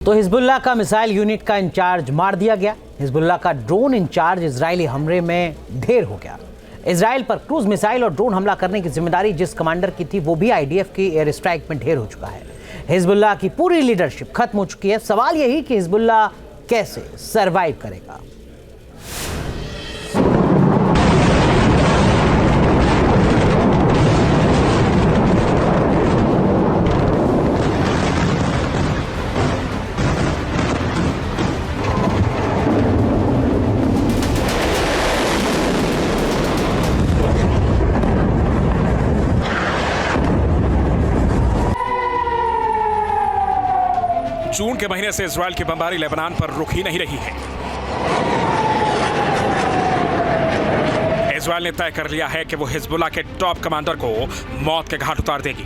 तो हिजबुल्लाह का missile unit का इंचार्ज मार दिया गया। हिजबुल्लाह का ड्रोन इंचार्ज इजरायली हमले में ढेर हो गया। इजराइल पर क्रूज मिसाइल और ड्रोन हमला करने की जिम्मेदारी जिस कमांडर की थी वो भी आईडीएफ की एयर स्ट्राइक में ढेर हो चुका है। हिजबुल्लाह की पूरी लीडरशिप खत्म हो चुकी है। सवाल यही कि हिजबुल्लाह कैसे सरवाइव करेगा। जून के महीने से इजराइल की बमबारी लेबनान पर रुक ही नहीं रही है। इजराइल ने तय कर लिया है कि वो हिजबुल्लाह के टॉप कमांडर को मौत के घाट उतार देगी।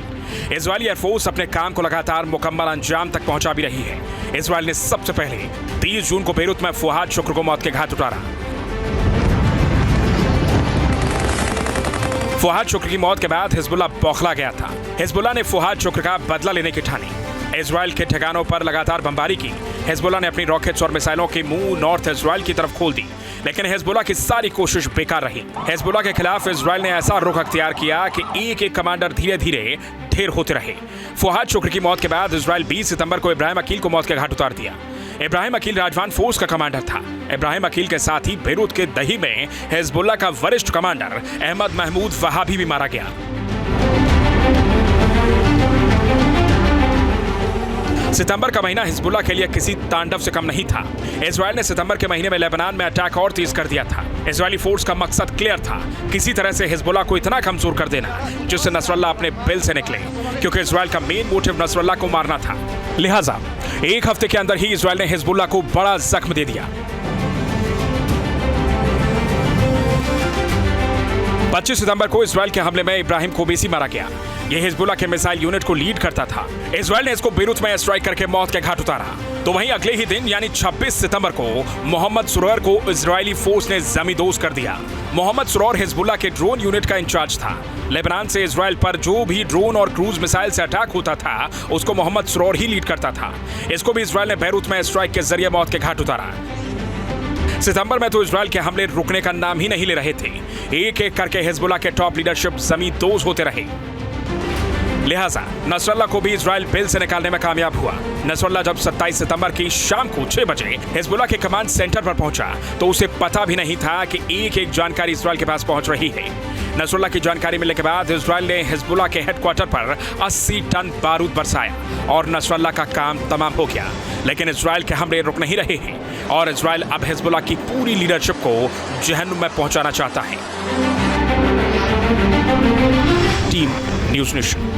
इजरायली एयरफोर्स अपने काम को लगातार मुकम्मल अंजाम तक पहुंचा भी रही है। इजराइल ने सबसे पहले 30 जून को बेरूत में फुआद शुक्र को मौत के घाट उतारा। फुआद शुक्र की मौत के बाद हिजबुल्लाह बौखला गया था। हिजबुल्लाह ने फुआद शुक्र का बदला लेने की ठानी। इजराइल के ठिकानों पर लगातार बमबारी की। हिजबुल्लाह ने अपनी रॉकेट्स और मिसाइलों की मुंह नॉर्थ इजराइल की तरफ खोल दी, लेकिन हिजबुल्लाह की सारी कोशिश बेकार रही। हिजबुल्लाह के खिलाफ इजराइल ने ऐसा रुख अख्तियार किया कि एक एक कमांडर धीरे धीरे ढेर होते रहे। फुआद शुक्र की मौत के बाद इजराइल 20 सितंबर को इब्राहिम अकील को मौत के घाट उतार दिया। इब्राहिम अकील राजवान फोर्स का कमांडर था। इब्राहिम अकील के साथ ही बेरूत के दही में हिजबुल्लाह का वरिष्ठ कमांडर अहमद महमूद वहाबी भी मारा गया। सितंबर का महीना हिजबुल्लाह के लिए किसी तांडव से कम नहीं था। इजराइल ने सितंबर के महीने में लेबनान में अटैक और तेज कर दिया था। इजरायली फोर्स का मकसद क्लियर था, किसी तरह से हिजबुल्लाह को इतना कमजोर कर देना जिससे नसरल्लाह अपने बिल से निकले, क्योंकि इजराइल का मेन मोटिव नसरल्लाह को मारना था। लिहाजा एक हफ्ते के अंदर ही इजराइल ने हिजबुल्लाह को बड़ा जख्म दे दिया। 25 सितंबर को इजराइल के हमले में इब्राहिम कोबेसी मारा गया। यह हिजबुल्लाह के मिसाइल यूनिट को लीड करता था। इजराइल ने इसको बेरूत में स्ट्राइक करके मौत के घाट उतारा। तो वहीं अगले ही दिन यानी 26 सितंबर को मोहम्मद सुरैर को इजरायली फोर्स ने जमींदोज कर दिया। मोहम्मद सुरैर हिजबुल्लाह के ड्रोन यूनिट का इंचार्ज था। लेबनान से इजराइल पर जो भी ड्रोन और क्रूज मिसाइल से अटैक होता था उसको मोहम्मद सुरैर ही लीड करता था। इसको भी इजराइल ने बेरूत में स्ट्राइक के जरिए मौत के घाट उतारा। सितंबर में तो इजराइल के हमले रुकने का नाम ही नहीं ले रहे थे। एक एक करके हिजबुल्लाह के टॉप लीडरशिप जमींदोज होते रहे। लिहाजा नसरल्लाह को भी इजराइल बिल से निकालने में कामयाब हुआ। नसरल्लाह जब 27 सितंबर की शाम को 6 बजे हिजबुल्लाह के कमांड सेंटर पर पहुंचा तो उसे पता भी नहीं था कि एक एक जानकारी इजराइल के पास पहुंच रही है। नसरल्लाह की जानकारी मिलने के बाद इजराइल ने हिजबुल्लाह के हेडक्वार्टर पर 80 टन बारूद बरसाया और नसरल्लाह का काम तमाम हो गया। लेकिन इजराइल के हमले रुक नहीं रहे हैं और इजराइल अब हिजबुल्लाह की पूरी लीडरशिप को जहन्नुम में पहुंचाना चाहता है। Team news nation.